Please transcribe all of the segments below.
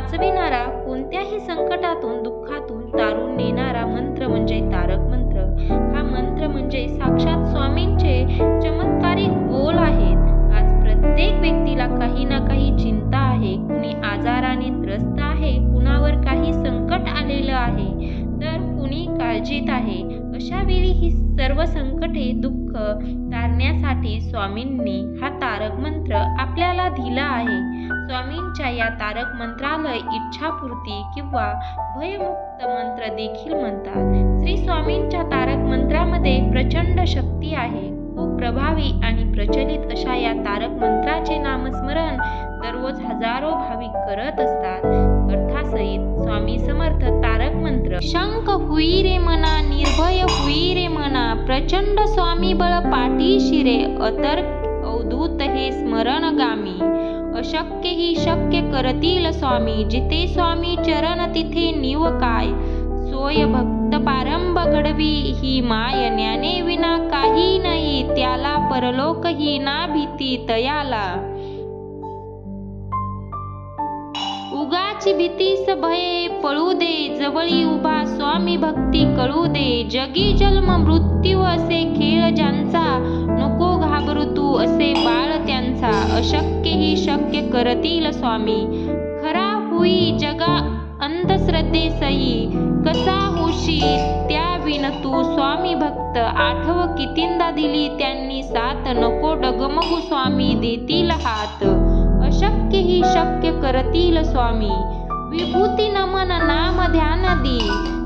वाचविणारा, कोणत्याही संकटातून दुःखातून तारून नेणारा मंत्र म्हणजे तारक मंत्र. हा मंत्र म्हणजे साक्षात स्वामींचे चमत्कारिक बोल आहेत. आज प्रत्येक व्यक्तीला काही ना काही चिंता आहे, कुणी आजाराने त्रस्त आहे, कुणावर काही संकट आलेलं आहे, तर कुणी काळजीत आहे. अशा वेळी ही सर्व संकटे दुःख तारण्यासाठी स्वामींनी हा तारक मंत्र आपल्याला दिला आहे. स्वामींच्या या तारक मंत्राला इच्छापूर्ती किंवा भयमुक्त मंत्र देखील म्हणतात. श्री स्वामींच्या तारक मंत्रामध्ये प्रचंड शक्ती आहे. खूप प्रभावी आणि प्रचलित अशा या तारक मंत्राचे नामस्मरण दररोज हजारो भाविक करत असतात. अर्थासहित स्वामी समर्थ तारक मंत्र. शंख हुई रे मना, निर्भय हुई रे मना, प्रचंड स्वामी बळ पाठीशी रे, अतर्क अवधूत हे स्मरणगामी, अशक्य ही शक्य करतील स्वामी, जिथे स्वामी चरण तिथे निव काय, सोय भक्त पारंब घडवी ही माय, ज्ञाने विना काही नाही, त्याला परलोक ही ना भीती तयाला, उगाची भीतीस भये पळू दे, जवळी उभा स्वामी भक्ती कळू दे, जगी जन्म मृत्यू असे खेळ ज्यांचा, नको घाबरू तू असे बाळ त्यांचा, अशक्य ही शक्य करतील स्वामी, खरा हुई जगा अंधश्रद्धेसही, कसा होशी त्या विन तू स्वामी भक्त, आठव कितींदा दिली त्यांनी साथ, नको डगमगू स्वामी देतील हात, अशक्य ही शक्य करतील स्वामी, विभूती नमन नाम ध्यान दी,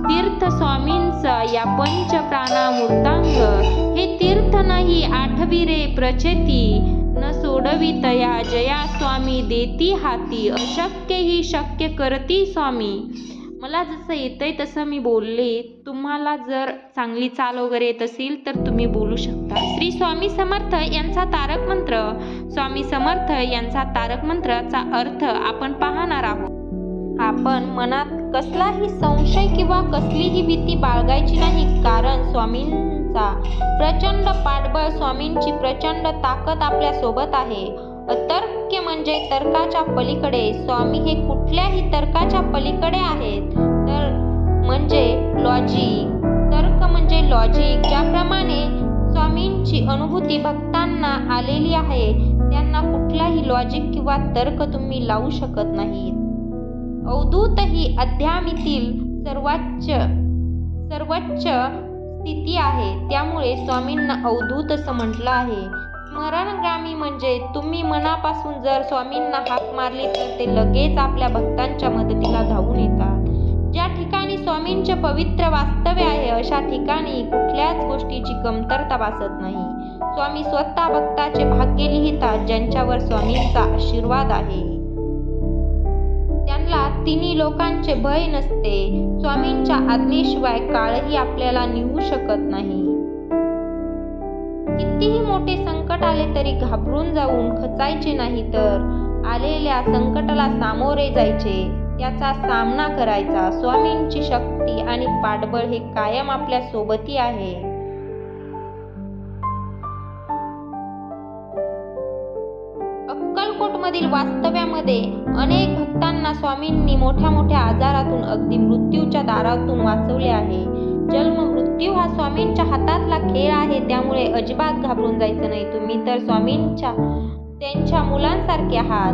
तीर्थ स्वामींचा या पंच प्राणामूर्तांग, हे तीर्थ नाही आठवी रे प्रचेती, न सोडवी तया जया स्वामी देती हाती, अशक्य ही शक्य करती स्वामी. मला जसं येतंय तसं मी बोलले. तुम्हाला जर चांगली चाल वगैरे येत असेल तर तुम्ही बोलू शकता. श्री स्वामी समर्थ यांचा तारक मंत्र. स्वामी समर्थ यांचा तारक मंत्राचा अर्थ आपण पाहणार आहोत. आपण मनात कसलाही संशय किंवा कसलीही भीती बाळगायची नाही, कारण स्वामींचा प्रचंड पाठबळ, स्वामींची प्रचंड ताकद आपल्या सोबत आहे. अतर्क्य म्हणजे तर्काच्या पलीकडे, स्वामी हे कुठल्याही तर्काच्या पलीकडे आहेत. तर म्हणजे लॉजिक, तर्क म्हणजे लॉजिक. ज्याप्रमाणे स्वामींची अनुभूती भक्तांना आलेली आहे, त्यांना कुठलाही लॉजिक किंवा तर्क तुम्ही लावू शकत नाही. अवधूत ही अध्यात्मातील सर्वोच्च स्थिती आहे, त्यामुळे स्वामींना अवधूत असं म्हटलं आहे. स्मरणगामी म्हणजे तुम्ही मनापासून जर स्वामींना हाक मारली तर ते लगेच आपल्या भक्तांच्या मदतीला धावून येतात. ज्या ठिकाणी स्वामींचे पवित्र वास्तव्य आहे, अशा ठिकाणी कुठल्याच गोष्टीची कमतरता भासत नाही. स्वामी स्वतः भक्ताचे भाग्य लिहितात, ज्यांच्यावर स्वामींचा आशीर्वाद आहे. त्यांना तिन्ही लोकांचे भय नसते. स्वामींच्या आज्ञेशिवाय काळही आपल्याला निवू शकत नाही. कितीही मोठे संकट आले तरी घाबरून जाऊन खचायचे नाही, तर आलेल्या संकटाला सामोरे जायचे, त्याचा सामना करायचा. स्वामींची शक्ती आणि पाठबळ हे कायम आपल्या सोबती आहे. अक्कलकोटमधील वास्तव्यामध्ये अनेक भक्तांना स्वामींनी मोठ्या मोठ्या आजारातून, अगदी मृत्यूच्या दारातून वाचवले आहे. जन्म मृत्यू हा स्वामींच्या हातातला खेळ आहे, त्यामुळे अजिबात घाबरून जायचं नाही. तुम्ही तर त्यांच्या मुलांसारखे आहात.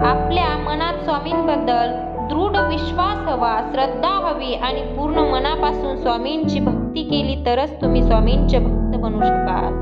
आपल्या मनात स्वामींबद्दल दृढ विश्वास हवा, श्रद्धा हवी आणि पूर्ण मनापासून स्वामींची भक्ती केली तरच तुम्ही स्वामींचे भक्त बनू शकाल.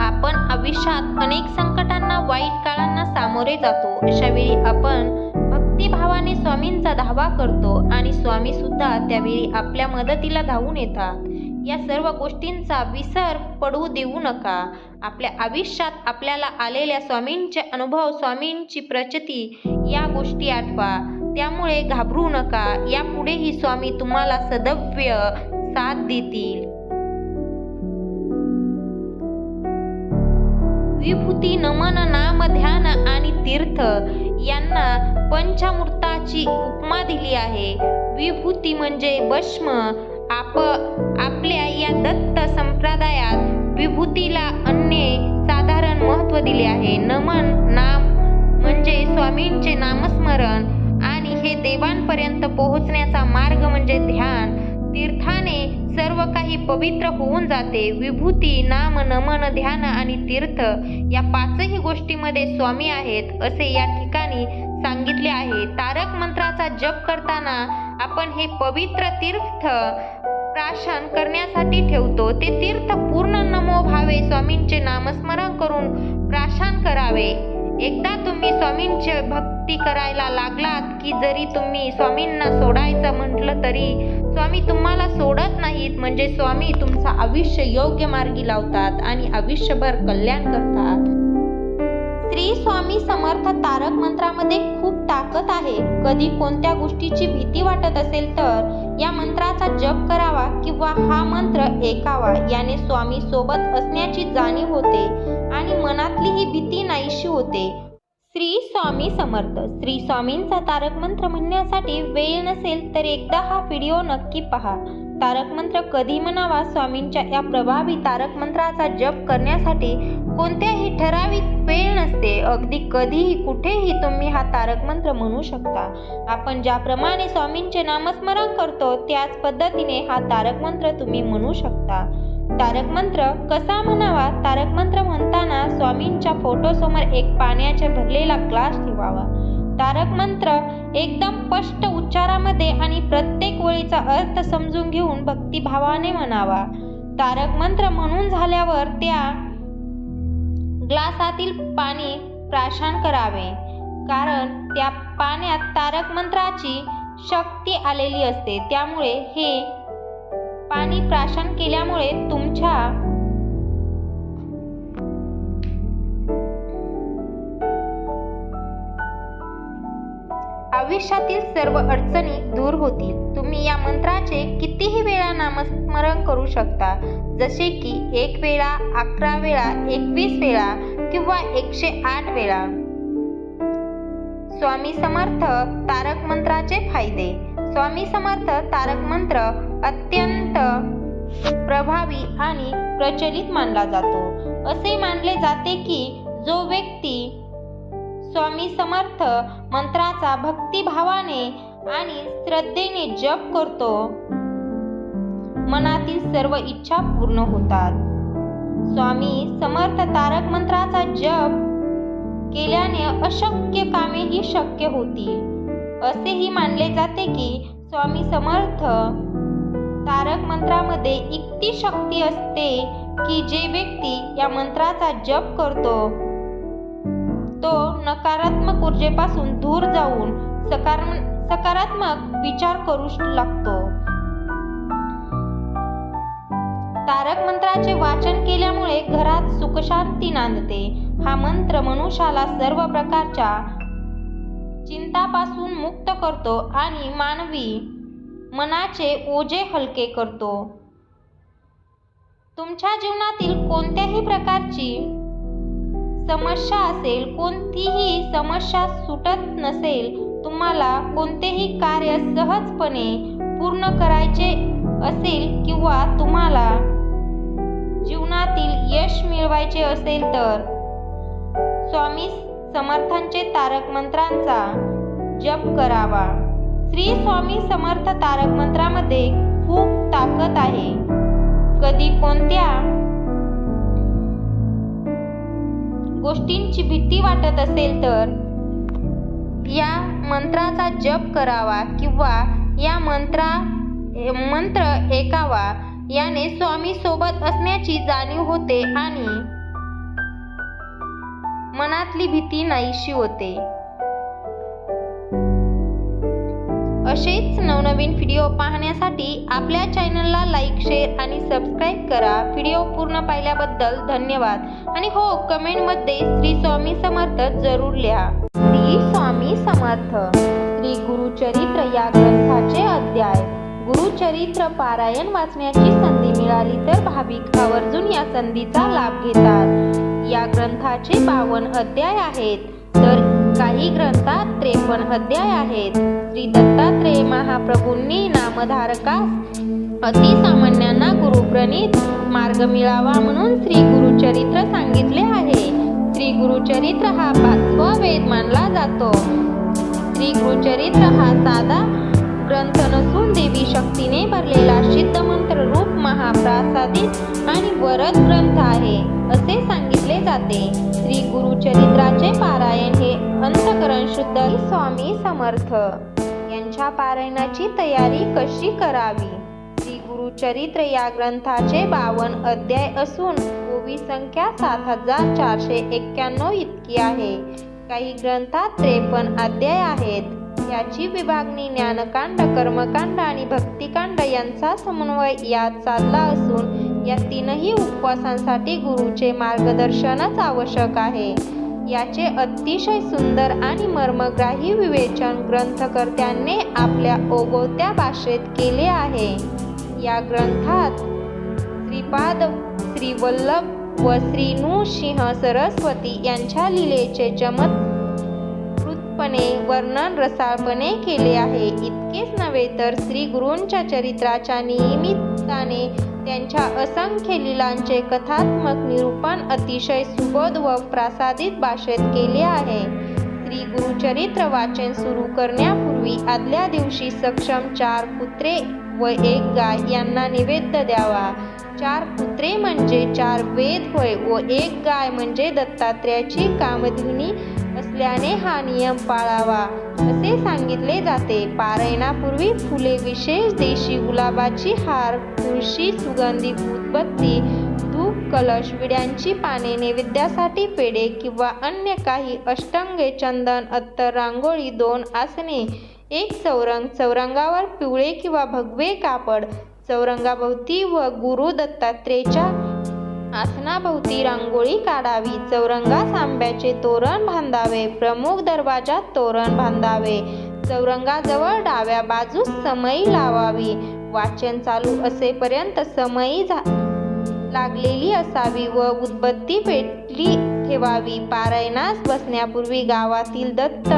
आपण आयुष्यात अनेक संकटांना, वाईट काळांना सामोरे जातो. अशा वेळी आपण भक्तिभावाने स्वामींचा धावा करतो आणि स्वामी सुद्धा त्यावेळी आपल्या मदतीला धावून येतात. या सर्व गोष्टींचा विसर पडू देऊ नका. आपल्या आयुष्यात आपल्याला आलेल्या स्वामींचे अनुभव, स्वामींची प्रचिती या गोष्टी आठवा. त्यामुळे घाबरू नका. यापुढेही स्वामी तुम्हाला सदैव साथ देतील. विभूती नमन नाम ध्यान आणि तीर्थ यांना पंचामृताची उपमा दिली आहे. विभूती म्हणजे भस्म. आपल्या या दत्त संप्रदायात विभूतीला अन्य साधारण महत्त्व दिले आहे. नमन नाम म्हणजे स्वामींचे नामस्मरण आणि हे देवांपर्यंत पोहोचण्याचा मार्ग म्हणजे ध्यान. तीर्थाने सर्व काही पवित्र होऊन जाते. विभूती, नाम, नमन, ध्यान आणि तीर्थ या पाचही गोष्टींमध्ये स्वामी आहेत असे या ठिकाणी सांगितले आहे. तारक मंत्राचा जप करताना आपण हे पवित्र तीर्थ प्राशन करण्यासाठी ठेवतो. ते तीर्थ पूर्ण नमो भावे स्वामींचे नामस्मरण करून प्राशन करावे. एकदा तुम्ही स्वामींची भक्ती करायला लागलात की जरी तुम्ही स्वामींना सोडायचं म्हटलं तरी स्वामी तुम्हाला सोडत नाहीत. म्हणजे स्वामी तुमचं आयुष्य योग्य मार्गी लावतात आणि आयुष्यभर कल्याण करतात. श्री स्वामी समर्थ तारक मंत्रामध्ये खूप ताकद आहे. कधी कोणत्या गोष्टीची भीती वाटत असेल तर या मंत्राचा जप करावा किंवा हा मंत्र ऐकावा. याने स्वामी सोबत असण्याची जाणीव होते आणि मनातली ही भीती नाहीशी होते. श्री स्वामी समर्थ. श्री स्वामींचा तारक मंत्र म्हणण्यासाठी वेळ नसेल तर एकदा हा व्हिडिओ नक्की पहा. तारक मंत्र कधी म्हणावा? स्वामींच्या या प्रभावी तारक मंत्राचा जप करण्यासाठी कोणत्याही ठराविक वेळ नसते. अगदी कधीही कुठेही तुम्ही हा तारक मंत्र म्हणू शकता. आपण ज्याप्रमाणे स्वामींचे नामस्मरण करतो त्याच पद्धतीने हा तारक मंत्र तुम्ही म्हणू शकता. तारक मंत्र कसा म्हणावा? तारक मंत्र म्हणताना स्वामींच्या फोटोसमोर एक पाण्याचा भरलेला ग्लास ठेवावा. तारक मंत्र एकदम स्पष्ट उच्चारामध्ये आणि प्रत्येक ओळीचा अर्थ समजून घेऊन भक्तिभावाने म्हणावा. तारक मंत्र म्हणून झाल्यावर त्या ग्लासातील पाणी प्राशन करावे, कारण त्या पाण्यात तारक मंत्राची शक्ती आलेली असते. त्यामुळे हे पाणी प्राशन केल्यामुळे तुमच्या आयुष्यातील सर्व अडचणी दूर होतील. तुम्ही या मंत्राचे कितीही वेळा नामस्मरण करू शकता, जसे की 1 वेळा, 11 वेळा, 21 वेळा किंवा 108 वेळा. स्वामी समर्थ तारक मंत्राचे फायदे. स्वामी समर्थ तारक मंत्र अत्यंत प्रभावी आणि प्रचलित मानला जातो. असे मानले जाते की जो व्यक्ती स्वामी समर्थ मंत्राचा भक्तिभावाने आणि श्रद्धेने जप करतो मनातील सर्व इच्छा पूर्ण होतात. स्वामी समर्थ तारक मंत्राचा जप केल्याने अशक्य कामेही शक्य होतील. असेही मानले जाते की स्वामी समर्थ तारक मंत्रामध्ये इतकी शक्ती असते की जे व्यक्ती या मंत्राचा जप करतो तो नकारात्मक ऊर्जेपासून दूर जाऊन सकारात्मक विचार करू लागतो. तारक मंत्राचे वाचन केल्यामुळे घरात सुखशांती नांदते. हा मंत्र मनुष्याला सर्व प्रकारच्या चिंतापासून मुक्त करतो आणि मानवी मनाचे ओझे हलके करतो. तुमच्या जीवनातील कोणत्याही प्रकारची समस्या असेल, कोणतीही समस्या सुटत नसेल, तुम्हाला कोणतेही कार्य सहजपणे पूर्ण करायचे असेल किंवा तुम्हाला जीवनातील यश मिळवायचे असेल तर स्वामी समर्थांचे तारक मंत्रांचा जप करावा. श्री स्वामी समर्थ तारक मंत्रामध्ये खूप ताकद आहे. कधी कोणत्या गोष्टींची भीती वाटत असेल तर या मंत्राचा जप करावा किंवा या मंत्र ऐकावा. याने स्वामी सोबत असण्याची जाणीव होते आणि मनातली भीती नाहीशी होते. असेच नवनवीन व्हिडिओ पाहण्यासाठी आपल्या चॅनलला लाईक, शेअर आणि सबस्क्राईब करा. व्हिडिओ पूर्ण पाहिल्याबद्दल धन्यवाद. आणि हो, कमेंटमध्ये श्री स्वामी समर्थ जरूर लिहा. श्री स्वामी समर्थ. श्री गुरुचरित्र या ग्रंथाचे अध्याय. गुरुचरित्र पारायण वाचण्याची संधी मिळाली तर भाविक आवर्जून या संधीचा लाभ घेतात. या ग्रंथाचे 52 अध्याय आहेत, तर काही ग्रंथात 53 अध्याय आहेत. श्री दत्तात्रेय महाप्रभूंनी नामधारकास अतिसामान्यांना गुरुप्रणीत मार्ग मिळावा म्हणून श्री गुरुचरित्र सांगितले आहे. श्री गुरुचरित्र हा 5वा वेद मानला जातो. श्री गुरुचरित्र हा साधा ग्रंथ नसून देवी शक्तीने भरलेला सिद्ध मंत्र रूप महाप्रासादिक आणि वरद ग्रंथ आहे असे सांगितले जाते. श्री गुरुचरित्राचे पारायण हे अंतःकरण शुद्ध स्वामी समर्थ यांच्या पारायणाची तयारी कशी करावी. श्री गुरुचरित्र या ग्रंथाचे 52 अध्याय असून ओवी संख्या 7491 इतकी आहे. काही ग्रंथात 53 अध्याय आहेत. याची विभागणी ज्ञानकांड, कर्मकांड आणि भक्तिकांड यांचा समन्वय यात साधला असून या तीनही उपवासांसाठी गुरुचे मार्गदर्शनच आवश्यक आहे. याचे अतिशय सुंदर आणि मर्मग्राही विवेचन ग्रंथकर्त्यांनी आपल्या ओघवत्या भाषेत केले आहे. या ग्रंथात श्रीपाद, श्रीवल्लभ व श्री नृसिंह सरस्वती यांच्या लीलेचे चमत्कृतपणे वर्णन रसाळपणे केले आहे. इतकेच नव्हे तर श्री गुरूंच्या चरित्राच्या निमित्ताने त्यांच्या असंख्य लीलांचे कथात्मक निरूपण अतिशय सुबोध व प्रासादिक भाषेत केले आहे. श्री गुरुचरित्र वाचन सुरू करण्यापूर्वी आदल्या दिवशी सक्षम 4 कुत्रे व 1 गाय यांना नैवेद्य द्यावा. 4 कुत्रे म्हणजे 4 वेद होय व 1 गाय म्हणजे दत्तात्रेयाची कामधेनी असल्याने हा नियम पाळावा असे सांगितले जाते. पारायणापूर्वी फुले, विशेष देशी गुलाबाची हार, तुळशी, सुगंधी उदबत्ती, धूप, कलश, विड्यांची पाने, नैवेद्यासाठी पेढे किंवा अन्य काही, अष्टंगे, चंदन, अत्तर, रांगोळी, 2 आसने, 1 चौरंग, चौरंगावर पिवळे किंवा भगवे कापड, चौरंगाभोवती व गुरु दत्तात्रेयाच्या आसनाभोवती रांगोळी काढावी. चौरंगास आंब्याचे तोरण बांधावे. प्रमुख दरवाजात तोरण बांधावे. चौरंगाजवळ डाव्या बाजूस समई लावावी. वाचन चालू असेपर्यंत समई लागलेली असावी व उदबत्ती पेटली ठेवावी. पारायणास बसण्यापूर्वी गावातील दत्त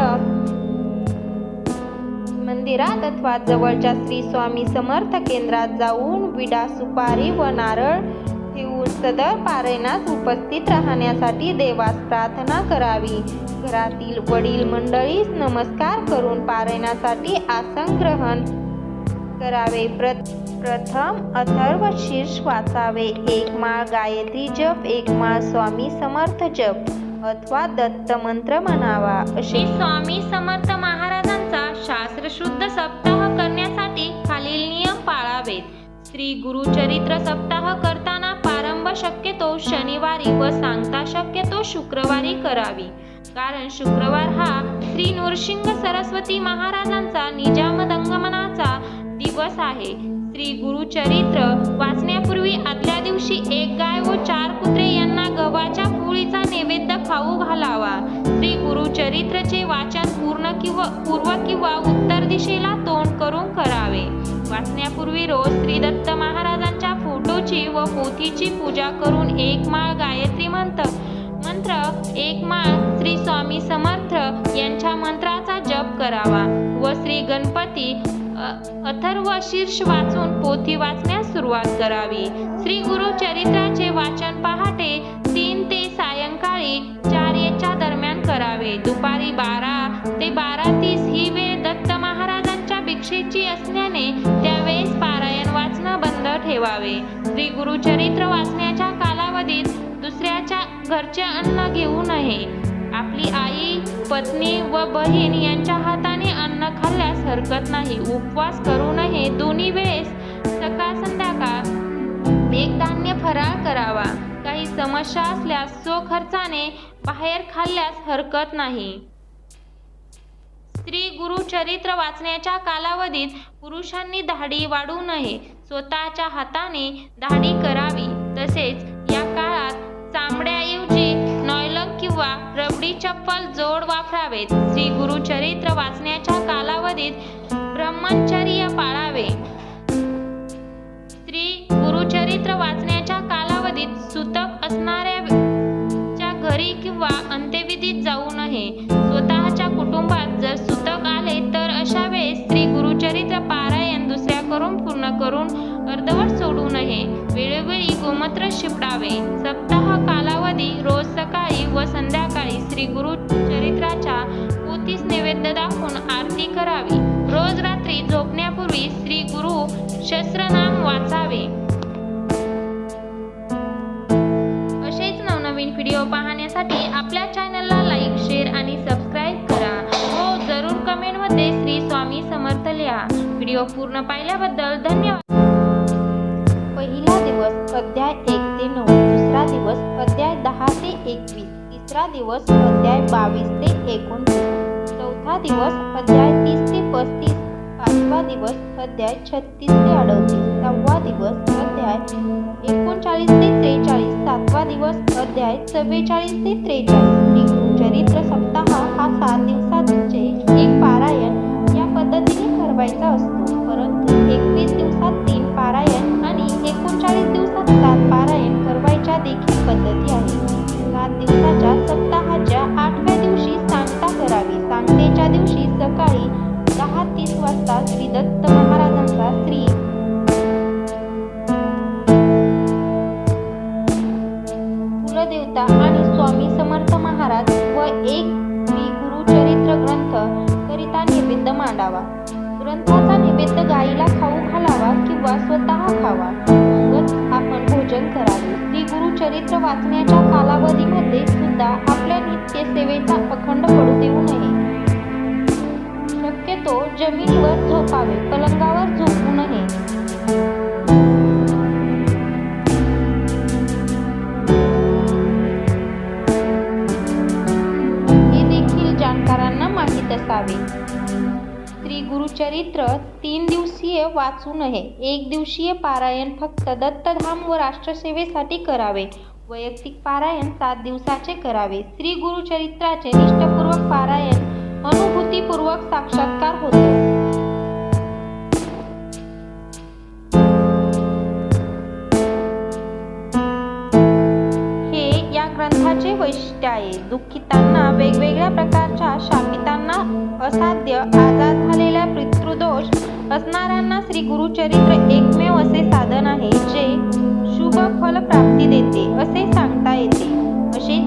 मंदिरात अथवा जवळच्या श्री स्वामी समर्थ केंद्रात जाऊन विडा, सुपारी व नारळ ठेवून सदर पारायणास उपस्थित राहण्यासाठी देवास प्रार्थना करावी. घरातील वडील मंडळीस नमस्कार करून पारायणासाठी आसन ग्रहण करावे. प्रथम अथर्व शीर्ष वाचावे. 1 माळ गायत्री जप, 1 माळ स्वामी समर्थ जप अथवा दत्त मंत्र म्हणावा. श्री स्वामी समर्थ महाराजांचा शास्त्रशुद्ध सप्ताह करण्यासाठी खालील नियम पाळावेत. श्री गुरुचरित्र सप्ताह करताना प्रारंभ शक्यतो शनिवारी व सांगता शक्यतो शुक्रवारी करावी. कारण शुक्रवार हा श्री नृसिंह सरस्वती महाराजांचा निजामदंगमनाचा दिवस आहे. श्री गुरुचरित्र वाचण्यापूर्वी आदल्या दिवशी 1 गाय व 4 कुत्रे यांना गव्हाच्या पोळीचा नैवेद्य खाऊ घालावा. श्री गुरुचरित्रचे वाचन पूर्व किंवा उत्तर दिशेला तोंड करून करावे. वाचण्यापूर्वी रोज श्री दत्त महाराजांच्या फोटोची व पोथीची पूजा करून 1 माळ गायत्री मंत्र, 1 माळ श्री स्वामी समर्थ यांच्या मंत्राचा जप करावा व श्री गणपती अथर्व शीर्ष वाचून पोथी वाचण्यास सुरुवात करावी. श्री गुरुचरित्राचे वाचन पहाटे 3 ते सायंकाळी 4 याच्या दरम्यान करावे. दुपारी 12 ते 12:30 ही वेळ दत्त महाराजांच्या भिक्षेची असल्याने त्यावेळेस पारायण वाचन बंद ठेवावे. श्री गुरुचरित्र वाचण्याच्या कालावधीत दुसऱ्याच्या घरचे अन्न घेऊ नये. आपली आई, पत्नी व बहीण यांच्या हाताने अन्न खाल्ल्यास हरकत नाही. उपवास करू नये. दोन्ही वेळेस सकाळ संध्याकाळ 1 धान्य फराळ करावा. काही समस्या असल्यास स्वखर्चाने बाहेर खाल्ल्यास हरकत नाही. श्री गुरुचरित्र वाचण्याच्या कालावधीत पुरुषांनी दाढी वाढवू नये. स्वतःच्या हाताने दाढी करावी. तसेच या काळात चामड्याऐवजी नॉयलॉन किंवा रबरी चप्पल जोड वापरावेत. श्री गुरुचरित्र वाचण्याच्या कालावधीत ब्रह्मचर्य पाळावे. श्री गुरुचरित्र वाचण्याच्या कालावधीत सुतक असणाऱ्याच्या घरी किंवा अंत्यविधीत जाऊ नये. स्वतःच्या कुटुंबात जर सुतक आले तर अशा वेळेस श्री गुरुचरित्र पारायण दुसऱ्याकडून पूर्ण करून अर्धवट सोडू नये. वेळोवेळी गोमूत्र शिपडावे. सप्ताह कालावधी रोज सकाळी व संध्याकाळी करावी. रोज रात्री झोपण्यापूर्वी श्री गुरु सहस्त्रनाम वाचावे. असेच नवनवीन व्हिडिओ पाहण्यासाठी आपल्या चॅनलला लाईक, शेअर आणि सबस्क्राईब करा. हो जरूर कमेंटमध्ये श्री स्वामी समर्थ लिहा. व्हिडिओ पूर्ण पाहिल्याबद्दल धन्यवाद. पहिला दिवस अध्याय 1 ते 9, दुसरा दिवस अध्याय 10 ते 21, तिसरा दिवस अध्याय 22 ते 29, चौथा दिवस अध्याय 30 ते 35, पाचवा दिवस अध्याय 36 ते 38, सहावा दिवस अध्याय 39 ते 43, सातवा दिवस अध्याय 44 ते 43. श्री गुरुचरित्र सप्ताह हा 7 दिवसांचे एक पारायण या पद्धतीने करायचा असतो, परंतु 21 दिवसात 3 पारायण आणि 39 दिवसात 7 पारायण करायच्या देखील पद्धती आहेत. 7 दिवसाच्या सप्ताहाच्या 8व्या दिवशी सांगता करावी. सांगतेच्या दिवशी सकाळी 10:30 वाजता श्री दत्त महाराजांचा श्री कुलदेवता आणि स्वामी समर्थ महाराज व एक श्री गुरुचरित्र ग्रंथ करिता नैवेद्य मांडावा. ग्रंथाचा नैवेद्य गाईला खाऊ घालावा किंवा स्वतः खावा. मगच आपण भोजन करावे. श्री गुरुचरित्र वाचण्याच्या कालावधीमध्ये सुद्धा आपल्या नित्य सेवेचा अखंड पडू देऊ नये. शक्यतो जमिनीवर झोपावे, पलंगावर झोपू नये. हे देखील जाणकारांना माहीत असावे. श्री गुरुचरित्र 3 दिवसीय वाचू नये. 1 दिवसीय पारायण फक्त दत्तधाम व राष्ट्रसेवेसाठी करावे. वैयक्तिक पारायण 7 दिवसाचे करावे. श्री गुरुचरित्राचे निष्ठापूर्वक पारायण अनुभूतीपूर्वक साक्षात्कार होतो. हे या ग्रंथाचे वैशिष्ट्य आहे. दुःखितांना, वेगवेगळ्या प्रकारच्या शापितांना, असाध्य आजार झालेल्या, पितृदोष असणाऱ्यांना श्री गुरुचरित्र एकमेव असे साधन आहे जे शुभ फल प्राप्ती देते असे सांगता येते. असे